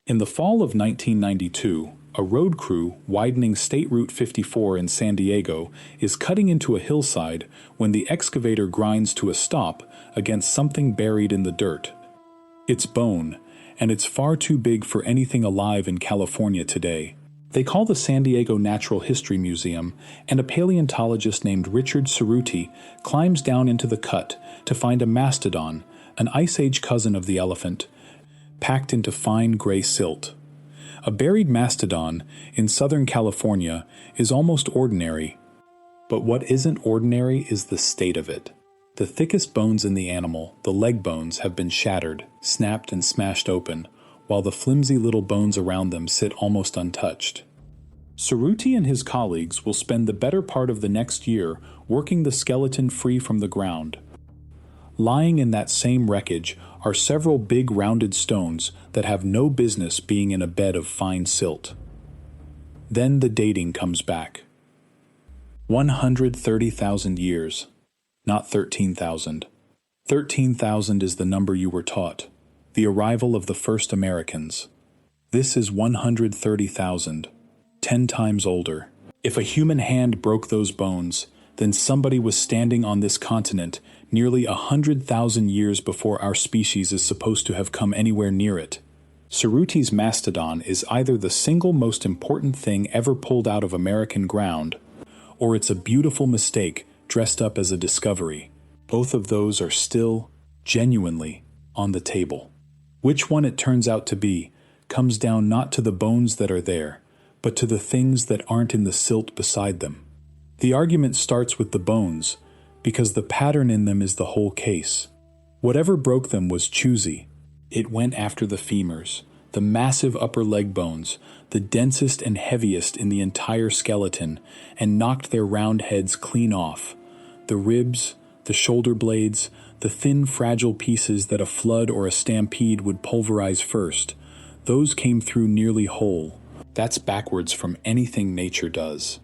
In the fall of 1992, a road crew widening State Route 54 in San Diego is cutting into a hillside when the excavator grinds to a stop against something buried in the dirt. It's bone, and it's far too big for anything alive in California today. They call the San Diego Natural History Museum, and a paleontologist named Richard Cerruti climbs down into the cut to find a mastodon, an Ice Age cousin of the elephant, packed into fine gray silt. A buried mastodon in Southern California is almost ordinary, but what isn't ordinary is the state of it. The thickest bones in the animal, the leg bones, have been shattered, snapped and smashed open, while the flimsy little bones around them sit almost untouched. Cerruti and his colleagues will spend the better part of the next year working the skeleton free from the ground. Lying in that same wreckage are several big rounded stones that have no business being in a bed of fine silt. Then the dating comes back. 130,000 years, not 13,000. 13,000 is the number you were taught, the arrival of the first Americans. This is 130,000, 10 times older. If a human hand broke those bones, then somebody was standing on this continent nearly 100,000 years before our species is supposed to have come anywhere near it. Cerruti's mastodon is either the single most important thing ever pulled out of American ground, or it's a beautiful mistake dressed up as a discovery. Both of those are still, genuinely, on the table. Which one it turns out to be comes down not to the bones that are there, but to the things that aren't in the silt beside them. The argument starts with the bones, because the pattern in them is the whole case. Whatever broke them was choosy. It went after the femurs, the massive upper leg bones, the densest and heaviest in the entire skeleton, and knocked their round heads clean off. The ribs, the shoulder blades, the thin fragile pieces that a flood or a stampede would pulverize first, those came through nearly whole. That's backwards from anything nature does.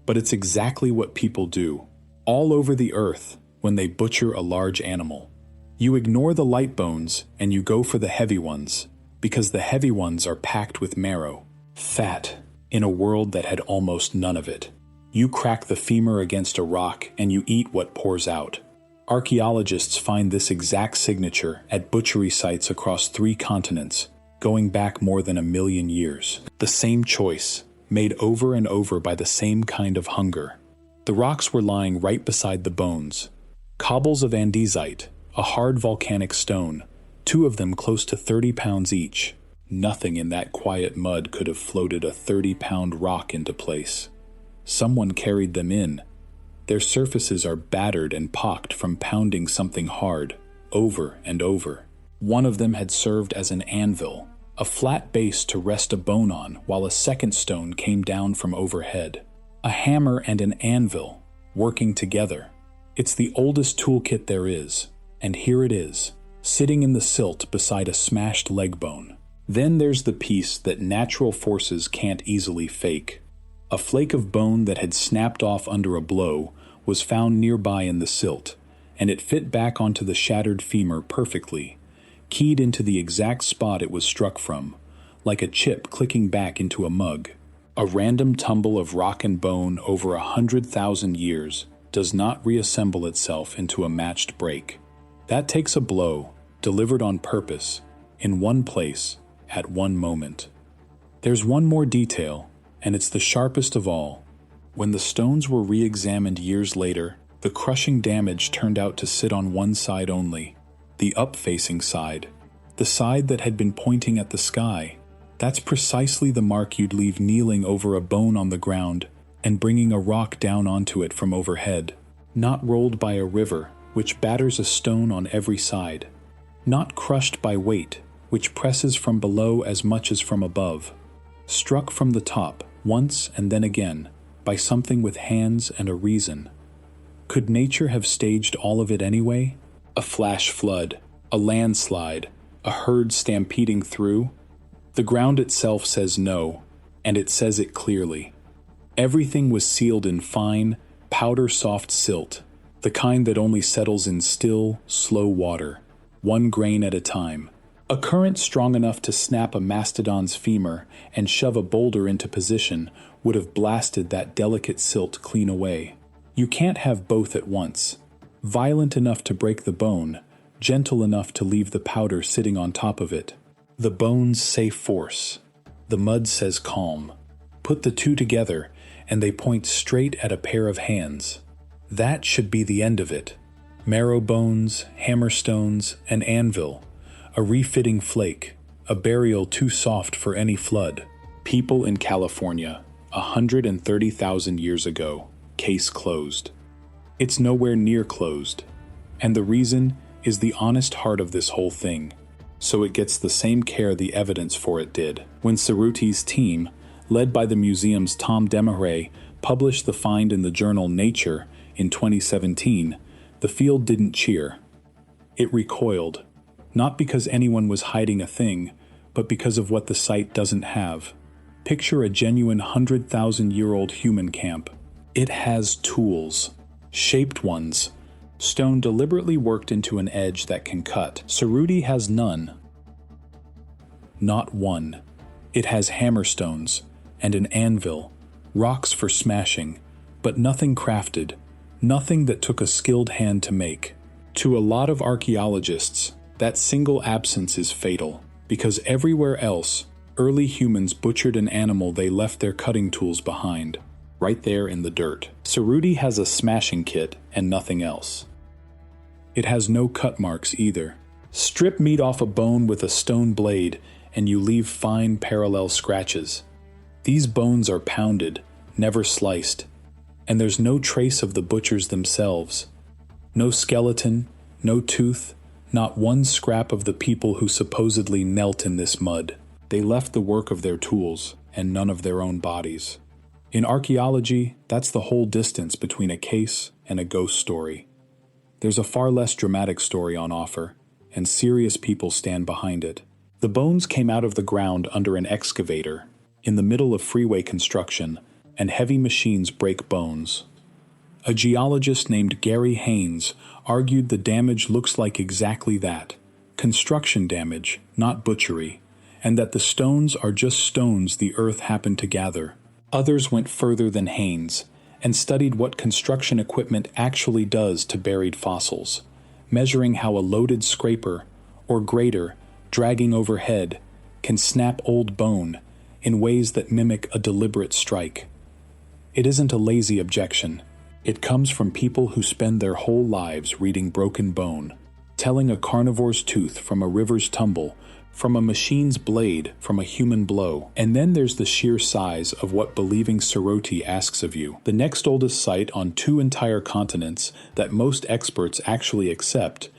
But it's exactly what people do, all over the earth, when they butcher a large animal. You ignore the light bones and you go for the heavy ones, because the heavy ones are packed with marrow, fat, in a world that had almost none of it. You crack the femur against a rock and you eat what pours out. Archaeologists find this exact signature at butchery sites across 3 continents, going back more than 1 million years. The same choice, made over and over by the same kind of hunger. The rocks were lying right beside the bones. Cobbles of andesite, a hard volcanic stone, 2 of them close to 30 pounds each. Nothing in that quiet mud could have floated a 30-pound rock into place. Someone carried them in. Their surfaces are battered and pocked from pounding something hard, over and over. One of them had served as an anvil, a flat base to rest a bone on while a second stone came down from overhead. A hammer and an anvil, working together. It's the oldest toolkit there is, and here it is, sitting in the silt beside a smashed leg bone. Then there's the piece that natural forces can't easily fake. A flake of bone that had snapped off under a blow was found nearby in the silt, and it fit back onto the shattered femur perfectly, keyed into the exact spot it was struck from, like a chip clicking back into a mug. A random tumble of rock and bone over 100,000 years does not reassemble itself into a matched break. That takes a blow, delivered on purpose, in one place, at one moment. There's one more detail, and it's the sharpest of all. When the stones were re-examined years later, the crushing damage turned out to sit on one side only, the up-facing side, the side that had been pointing at the sky. That's precisely the mark you'd leave kneeling over a bone on the ground and bringing a rock down onto it from overhead. Not rolled by a river, which batters a stone on every side. Not crushed by weight, which presses from below as much as from above. Struck from the top, once and then again, by something with hands and a reason. Could nature have staged all of it anyway? A flash flood, a landslide, a herd stampeding through? The ground itself says no, and it says it clearly. Everything was sealed in fine, powder-soft silt, the kind that only settles in still, slow water, 1 grain at a time. A current strong enough to snap a mastodon's femur and shove a boulder into position would have blasted that delicate silt clean away. You can't have both at once. Violent enough to break the bone, gentle enough to leave the powder sitting on top of it. The bones say force. The mud says calm. Put the two together, and they point straight at a pair of hands. That should be the end of it. Marrow bones, hammerstones, an anvil. A refitting flake, a burial too soft for any flood. People in California, 130,000 years ago, case closed. It's nowhere near closed. And the reason is the honest heart of this whole thing. So it gets the same care the evidence for it did. When Cerruti's team, led by the museum's Tom Demarais, published the find in the journal Nature in 2017, the field didn't cheer. It recoiled. Not because anyone was hiding a thing, but because of what the site doesn't have. Picture a genuine 100,000-year-old human camp. It has tools. Shaped ones. Stone deliberately worked into an edge that can cut. Cerruti has none. Not one. It has hammerstones and an anvil, rocks for smashing, but nothing crafted, nothing that took a skilled hand to make. To a lot of archaeologists, that single absence is fatal, because everywhere else, early humans butchered an animal they left their cutting tools behind, right there in the dirt. Cerruti has a smashing kit and nothing else. It has no cut marks either. Strip meat off a bone with a stone blade and you leave fine parallel scratches. These bones are pounded, never sliced, and there's no trace of the butchers themselves. No skeleton, no tooth, not one scrap of the people who supposedly knelt in this mud. They left the work of their tools and none of their own bodies. In archaeology, that's the whole distance between a case and a ghost story. There's a far less dramatic story on offer, and serious people stand behind it. The bones came out of the ground under an excavator, in the middle of freeway construction, and heavy machines break bones. A geologist named Gary Haynes argued the damage looks like exactly that, construction damage, not butchery, and that the stones are just stones the earth happened to gather. Others went further than Haynes and studied what construction equipment actually does to buried fossils, measuring how a loaded scraper, or grater, dragging overhead, can snap old bone in ways that mimic a deliberate strike. It isn't a lazy objection. It comes from people who spend their whole lives reading broken bone, telling a carnivore's tooth from a river's tumble, from a machine's blade, from a human blow. And then there's the sheer size of what believing Cerruti asks of you. The next oldest site on 2 entire continents that most experts actually accept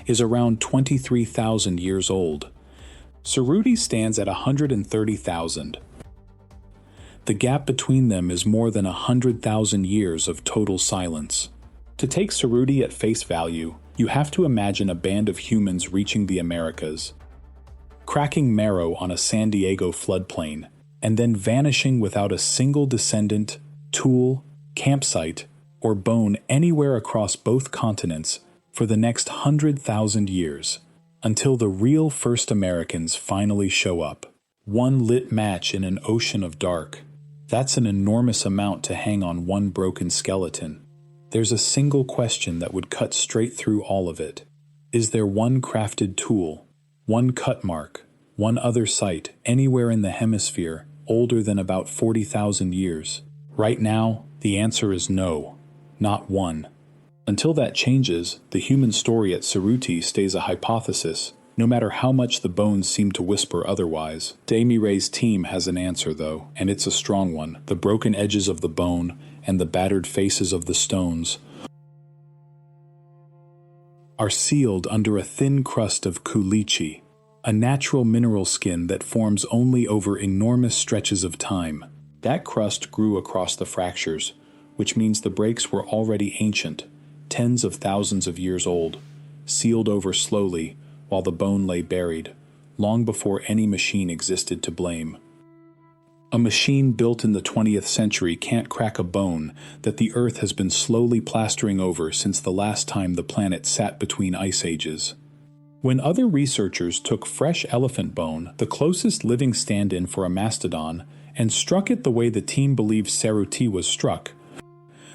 is around 23,000 years old. Cerruti stands at 130,000. The gap between them is more than 100,000 years of total silence. To take Cerruti at face value, you have to imagine a band of humans reaching the Americas, cracking marrow on a San Diego floodplain, and then vanishing without a single descendant, tool, campsite, or bone anywhere across both continents for the next 100,000 years, until the real first Americans finally show up. One lit match in an ocean of dark. That's an enormous amount to hang on one broken skeleton. There's a single question that would cut straight through all of it. Is there one crafted tool, one cut mark, one other site anywhere in the hemisphere older than about 40,000 years? Right now, the answer is no, not one. Until that changes, the human story at Cerruti stays a hypothesis, no matter how much the bones seem to whisper otherwise. Demiray's team has an answer, though, and it's a strong one. The broken edges of the bone and the battered faces of the stones are sealed under a thin crust of Caliche, a natural mineral skin that forms only over enormous stretches of time. That crust grew across the fractures, which means the breaks were already ancient, tens of thousands of years old, sealed over slowly while the bone lay buried, long before any machine existed to blame. A machine built in the 20th century can't crack a bone that the Earth has been slowly plastering over since the last time the planet sat between ice ages. When other researchers took fresh elephant bone, the closest living stand-in for a mastodon, and struck it the way the team believes Ceruti was struck,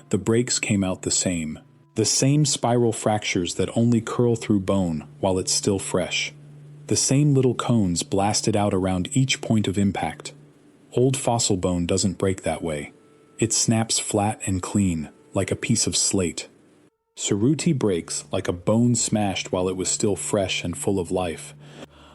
the breaks came out the same. The same spiral fractures that only curl through bone while it's still fresh. The same little cones blasted out around each point of impact. Old fossil bone doesn't break that way. It snaps flat and clean, like a piece of slate. Ceruti breaks like a bone smashed while it was still fresh and full of life.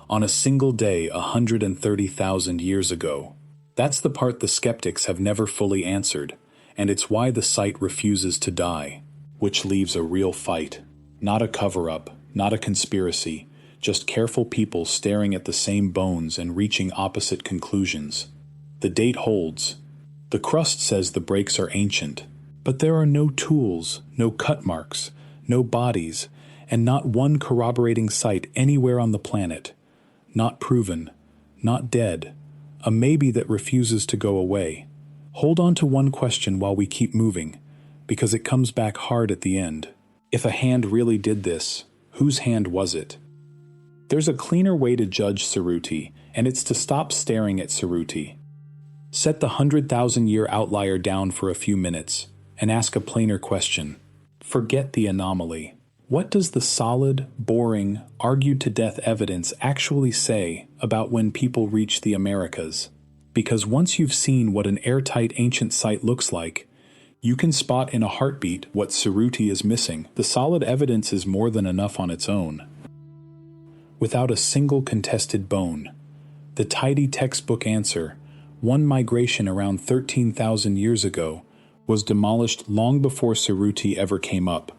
On a single day 130,000 years ago. That's the part the skeptics have never fully answered, and it's why the site refuses to die. Which leaves a real fight. Not a cover-up, not a conspiracy, just careful people staring at the same bones and reaching opposite conclusions. The date holds. The crust says the breaks are ancient, but there are no tools, no cut marks, no bodies, and not one corroborating site anywhere on the planet. Not proven, not dead, a maybe that refuses to go away. Hold on to one question while we keep moving, because it comes back hard at the end. If a hand really did this, whose hand was it? There's a cleaner way to judge Ceruti, and it's to stop staring at Ceruti. Set the 100,000-year outlier down for a few minutes, and ask a plainer question. Forget the anomaly. What does the solid, boring, argued-to-death evidence actually say about when people reach the Americas? Because once you've seen what an airtight ancient site looks like, you can spot in a heartbeat what Ceruti is missing. The solid evidence is more than enough on its own. Without a single contested bone, the tidy textbook answer, one migration around 13,000 years ago, was demolished long before Ceruti ever came up,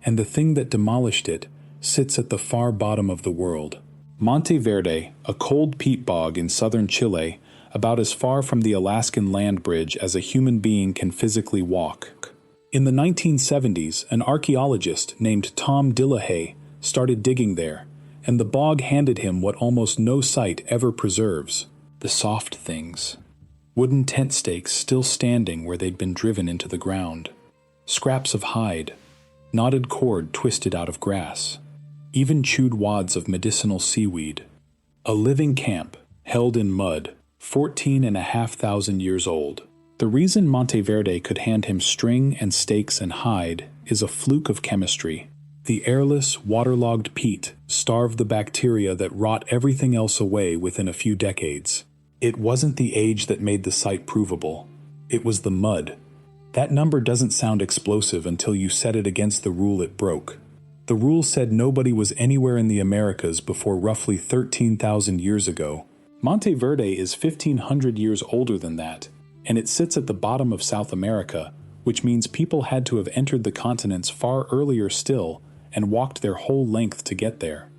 and the thing that demolished it sits at the far bottom of the world. Monte Verde, a cold peat bog in southern Chile, about as far from the Alaskan land bridge as a human being can physically walk. In the 1970s, an archaeologist named Tom Dillahay started digging there, and the bog handed him what almost no site ever preserves: the soft things. Wooden tent stakes still standing where they'd been driven into the ground. Scraps of hide, knotted cord twisted out of grass, even chewed wads of medicinal seaweed. A living camp, held in mud, 14,500 years old. The reason Monte Verde could hand him string and stakes and hide is a fluke of chemistry. The airless, waterlogged peat starved the bacteria that rot everything else away within a few decades. It wasn't the age that made the site provable. It was the mud. That number doesn't sound explosive until you set it against the rule it broke. The rule said nobody was anywhere in the Americas before roughly 13,000 years ago. Monte Verde is 1,500 years older than that, and it sits at the bottom of South America, which means people had to have entered the continents far earlier still and walked their whole length to get there.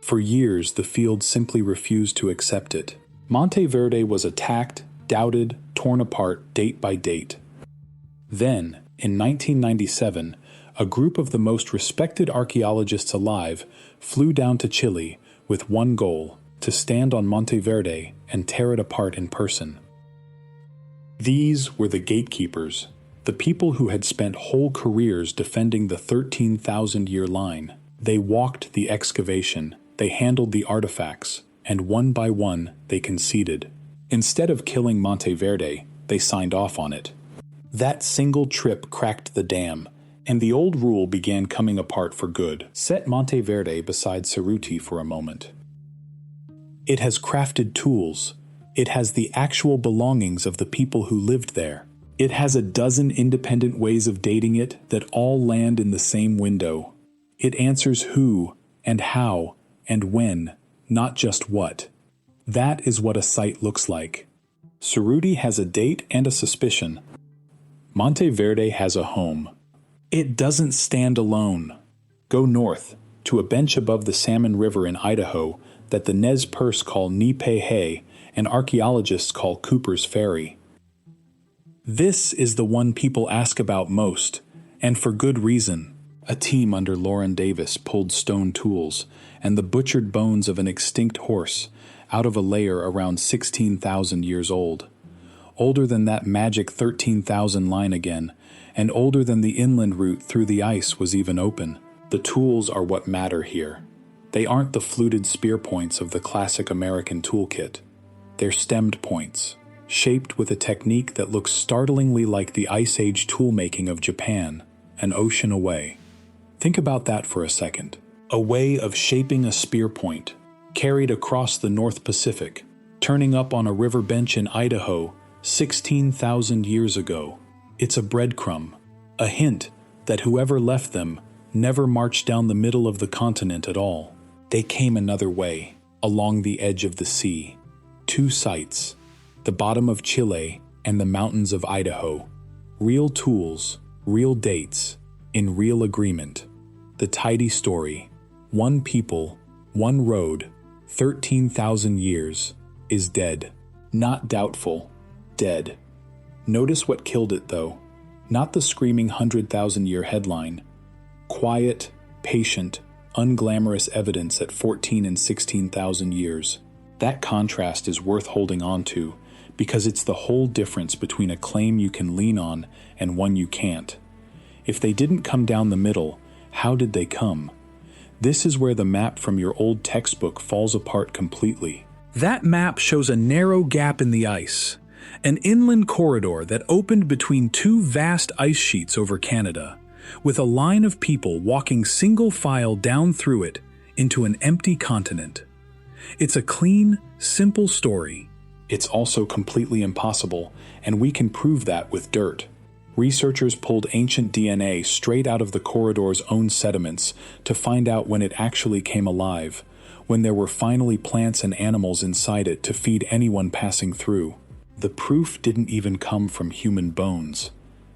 For years, the field simply refused to accept it. Monte Verde was attacked, doubted, torn apart date by date. Then, in 1997, a group of the most respected archaeologists alive flew down to Chile with one goal: to stand on Monte Verde and tear it apart in person. These were the gatekeepers, the people who had spent whole careers defending the 13,000-year line. They walked the excavation, they handled the artifacts, and one by one they conceded. Instead of killing Monte Verde, they signed off on it. That single trip cracked the dam, and the old rule began coming apart for good. Set Monte Verde beside Ceruti for a moment. It has crafted tools. It has the actual belongings of the people who lived there. It has a dozen independent ways of dating it that all land in the same window. It answers who and how and when, not just what. That is what a site looks like. Ceruti has a date and a suspicion. Monte Verde has a home. It doesn't stand alone. Go north, to a bench above the Salmon River in Idaho that the Nez Perce call Nipehe and archaeologists call Cooper's Ferry. This is the one people ask about most, and for good reason. A team under Lauren Davis pulled stone tools and the butchered bones of an extinct horse out of a layer around 16,000 years old. Older than that magic 13,000 line again, and older than the inland route through the ice was even open. The tools are what matter here. They aren't the fluted spear points of the classic American toolkit. They're stemmed points, shaped with a technique that looks startlingly like the Ice Age toolmaking of Japan, an ocean away. Think about that for a second. A way of shaping a spear point, carried across the North Pacific, turning up on a river bench in Idaho 16,000 years ago. It's a breadcrumb, a hint that whoever left them never marched down the middle of the continent at all. They came another way, along the edge of the sea. Two sites, the bottom of Chile and the mountains of Idaho. Real tools, real dates, in real agreement. The tidy story, one people, one road, 13,000 years, is dead. Not doubtful, dead. Notice what killed it though. Not the screaming 100,000-year headline. Quiet, patient, unglamorous evidence at 14 and 16,000 years. That contrast is worth holding on to because it's the whole difference between a claim you can lean on and one you can't. If they didn't come down the middle, how did they come? This is where the map from your old textbook falls apart completely. That map shows a narrow gap in the ice, an inland corridor that opened between two vast ice sheets over Canada, with a line of people walking single file down through it into an empty continent. It's a clean, simple story. It's also completely impossible, and we can prove that with dirt. Researchers pulled ancient DNA straight out of the corridor's own sediments to find out when it actually came alive, when there were finally plants and animals inside it to feed anyone passing through. The proof didn't even come from human bones.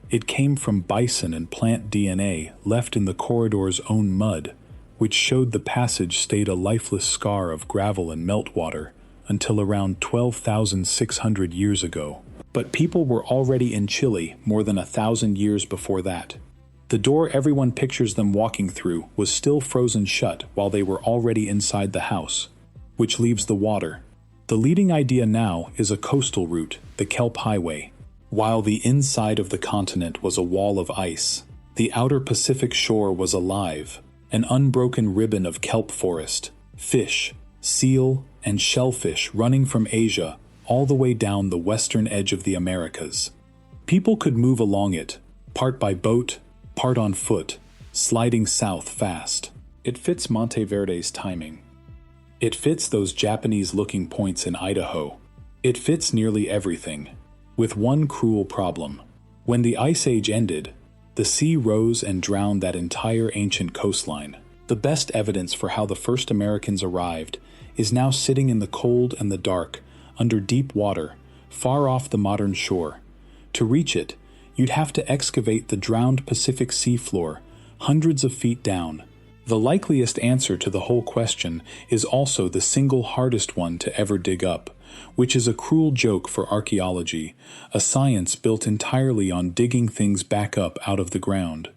It came from bison and plant DNA left in the corridor's own mud, which showed the passage stayed a lifeless scar of gravel and meltwater until around 12,600 years ago. But people were already in Chile more than 1,000 years before that. The door everyone pictures them walking through was still frozen shut while they were already inside the house, which leaves the water. The leading idea now is a coastal route, the Kelp Highway. While the inside of the continent was a wall of ice, the outer Pacific shore was alive, an unbroken ribbon of kelp forest, fish, seal, and shellfish running from Asia all the way down the western edge of the Americas. People could move along it, part by boat, part on foot, sliding south fast. It fits Monte Verde's timing. It fits those Japanese-looking points in Idaho. It fits nearly everything, with one cruel problem. When the Ice Age ended, the sea rose and drowned that entire ancient coastline. The best evidence for how the first Americans arrived is now sitting in the cold and the dark, under deep water, far off the modern shore. To reach it, you'd have to excavate the drowned Pacific seafloor, hundreds of feet down. The likeliest answer to the whole question is also the single hardest one to ever dig up, which is a cruel joke for archaeology, a science built entirely on digging things back up out of the ground.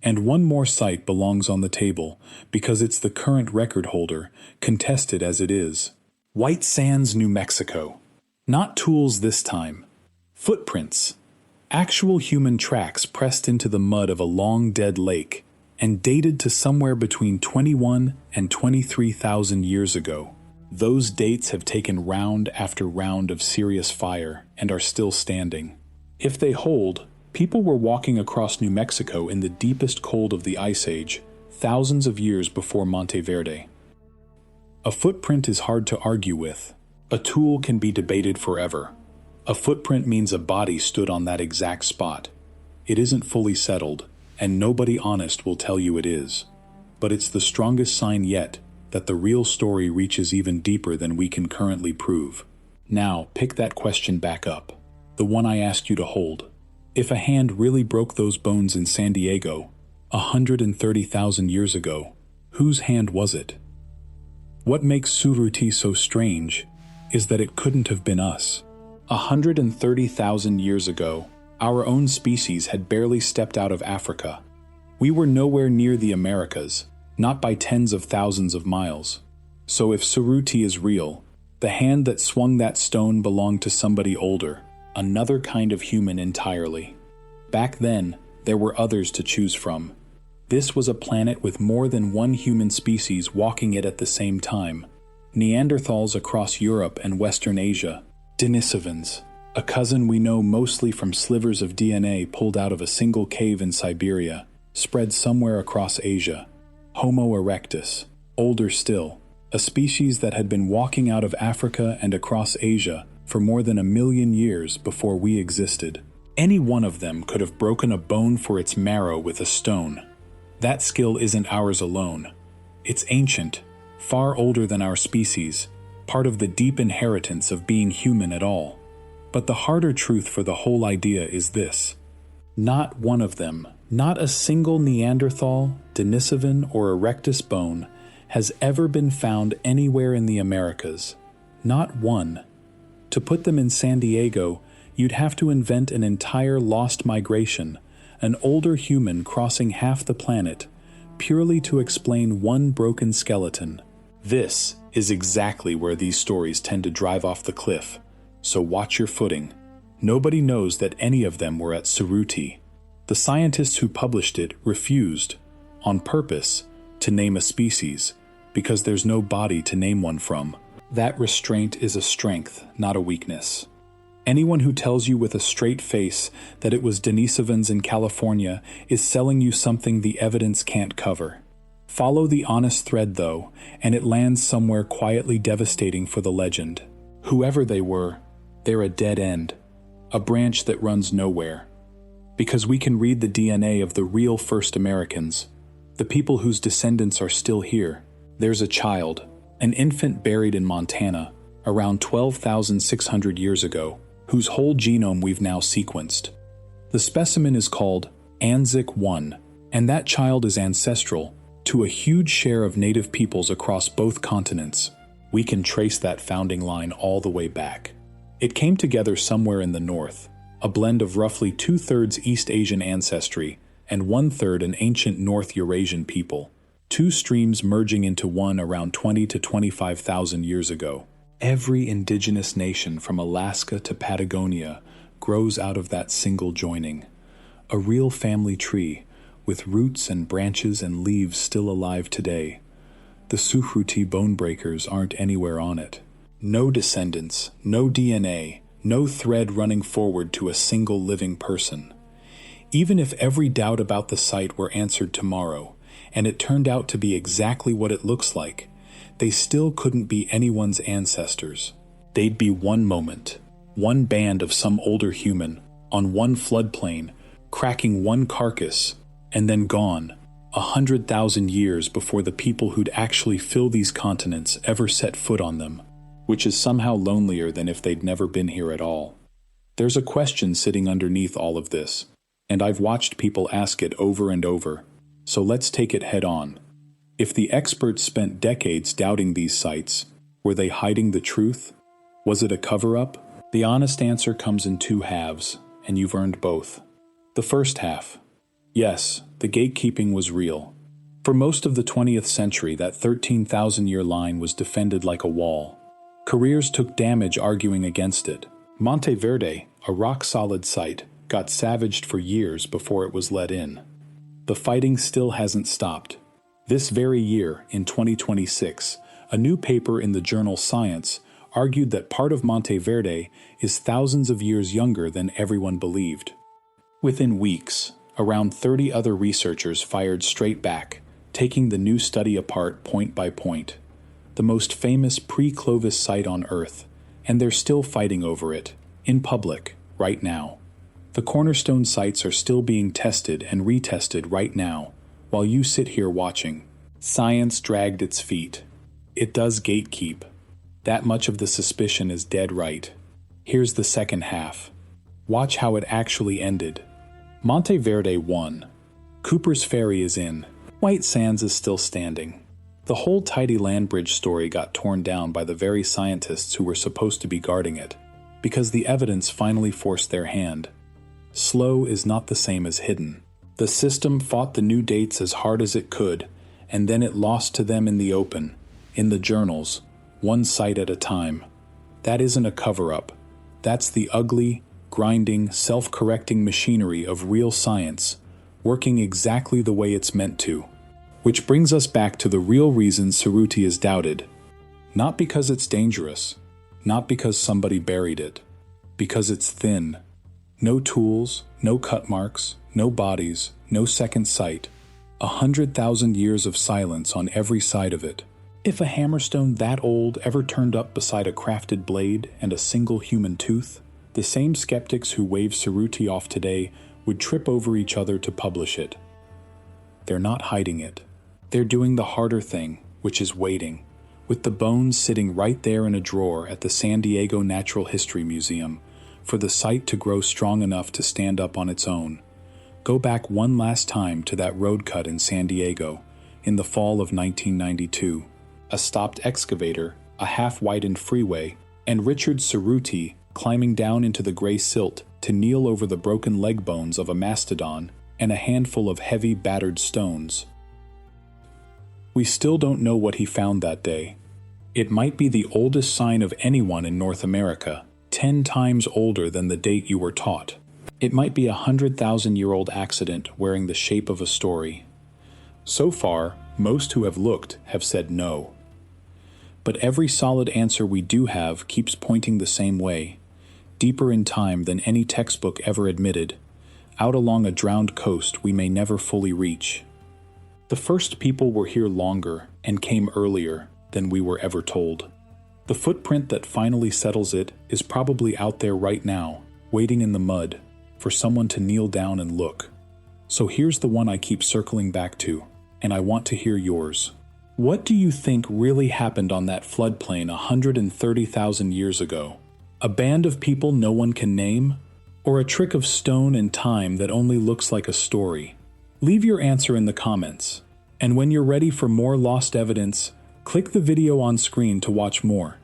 And one more site belongs on the table, because it's the current record holder, contested as it is. White Sands, New Mexico. Not tools this time. Footprints. Actual human tracks pressed into the mud of a long dead lake, and dated to somewhere between 21 and 23,000 years ago. Those dates have taken round after round of serious fire and are still standing. If they hold, people were walking across New Mexico in the deepest cold of the Ice Age, thousands of years before Monte Verde. A footprint is hard to argue with. A tool can be debated forever. A footprint means a body stood on that exact spot. It isn't fully settled, and nobody honest will tell you it is. But it's the strongest sign yet that the real story reaches even deeper than we can currently prove. Now, pick that question back up, the one I asked you to hold. If a hand really broke those bones in San Diego, 130,000 years ago, whose hand was it? What makes Suruti so strange is that it couldn't have been us. 130,000 years ago, our own species had barely stepped out of Africa. We were nowhere near the Americas, not by tens of thousands of miles. So if Suruti is real, the hand that swung that stone belonged to somebody older, another kind of human entirely. Back then, there were others to choose from. This was a planet with more than one human species walking it at the same time. Neanderthals across Europe and Western Asia. Denisovans, a cousin we know mostly from slivers of DNA pulled out of a single cave in Siberia, spread somewhere across Asia. Homo erectus, older still, a species that had been walking out of Africa and across Asia for more than 1 million years before we existed. Any one of them could have broken a bone for its marrow with a stone. That skill isn't ours alone. It's ancient, far older than our species, part of the deep inheritance of being human at all. But the harder truth for the whole idea is this. Not one of them, not a single Neanderthal, Denisovan, or Erectus bone has ever been found anywhere in the Americas. Not one. To put them in San Diego, you'd have to invent an entire lost migration, an older human crossing half the planet, purely to explain one broken skeleton. This is exactly where these stories tend to drive off the cliff, so watch your footing. Nobody knows that any of them were at Suruti. The scientists who published it refused, on purpose, to name a species, because there's no body to name one from. That restraint is a strength, not a weakness. Anyone who tells you with a straight face that it was Denisovans in California is selling you something the evidence can't cover. Follow the honest thread, though, and it lands somewhere quietly devastating for the legend. Whoever they were, they're a dead end, a branch that runs nowhere. Because we can read the DNA of the real first Americans, the people whose descendants are still here. There's a child, an infant buried in Montana, around 12,600 years ago, whose whole genome we've now sequenced. The specimen is called Anzac 1, and that child is ancestral to a huge share of native peoples across both continents. We can trace that founding line all the way back. It came together somewhere in the north, a blend of roughly 2/3 East Asian ancestry and 1/3 an ancient North Eurasian people. Two streams merging into one around 20 to 25,000 years ago. Every indigenous nation from Alaska to Patagonia grows out of that single joining. A real family tree, with roots and branches and leaves still alive today. The Suhruti bone breakers aren't anywhere on it. No descendants, no DNA, no thread running forward to a single living person. Even if every doubt about the site were answered tomorrow, and it turned out to be exactly what it looks like, they still couldn't be anyone's ancestors. They'd be one moment, one band of some older human, on one floodplain, cracking one carcass, and then gone, 100,000 years before the people who'd actually fill these continents ever set foot on them, which is somehow lonelier than if they'd never been here at all. There's a question sitting underneath all of this, and I've watched people ask it over and over. So let's take it head on. If the experts spent decades doubting these sites, were they hiding the truth? Was it a cover-up? The honest answer comes in two halves, and you've earned both. The first half. Yes, the gatekeeping was real. For most of the 20th century, that 13,000-year line was defended like a wall. Careers took damage arguing against it. Monte Verde, a rock-solid site, got savaged for years before it was let in. The fighting still hasn't stopped. This very year, in 2026, a new paper in the journal Science argued that part of Monte Verde is thousands of years younger than everyone believed. Within weeks, around 30 other researchers fired straight back, taking the new study apart point by point. The most famous pre-clovis site on Earth, and they're still fighting over it, in public, right now. The cornerstone sites are still being tested and retested right now, while you sit here watching. Science dragged its feet. It does gatekeep. That much of the suspicion is dead right. Here's the second half. Watch how it actually ended. Monte Verde won. Cooper's Ferry is in. White Sands is still standing. The whole tidy land bridge story got torn down by the very scientists who were supposed to be guarding it, because the evidence finally forced their hand. Slow is not the same as hidden. The system fought the new dates as hard as it could, and then it lost to them in the open, in the journals, one site at a time. That isn't a cover-up. That's the ugly, grinding, self-correcting machinery of real science, working exactly the way it's meant to. Which brings us back to the real reason Ceruti is doubted. Not because it's dangerous, not because somebody buried it, because it's thin. No tools, no cut marks, no bodies, no second sight. 100,000 years of silence on every side of it. If a hammerstone that old ever turned up beside a crafted blade and a single human tooth, the same skeptics who wave Ceruti off today would trip over each other to publish it. They're not hiding it. They're doing the harder thing, which is waiting, with the bones sitting right there in a drawer at the San Diego Natural History Museum, for the site to grow strong enough to stand up on its own. Go back one last time to that road cut in San Diego, in the fall of 1992. A stopped excavator, a half-widened freeway, and Richard Ceruti climbing down into the gray silt to kneel over the broken leg bones of a mastodon and a handful of heavy, battered stones. We still don't know what he found that day. It might be the oldest sign of anyone in North America, 10 times older than the date you were taught. It might be a 100,000-year-old accident wearing the shape of a story. So far, most who have looked have said no. But every solid answer we do have keeps pointing the same way, deeper in time than any textbook ever admitted, out along a drowned coast we may never fully reach. The first people were here longer and came earlier than we were ever told. The footprint that finally settles it is probably out there right now, waiting in the mud, for someone to kneel down and look. So here's the one I keep circling back to, and I want to hear yours. What do you think really happened on that floodplain 130,000 years ago? A band of people no one can name? Or a trick of stone and time that only looks like a story? Leave your answer in the comments. And when you're ready for more lost evidence, click the video on screen to watch more.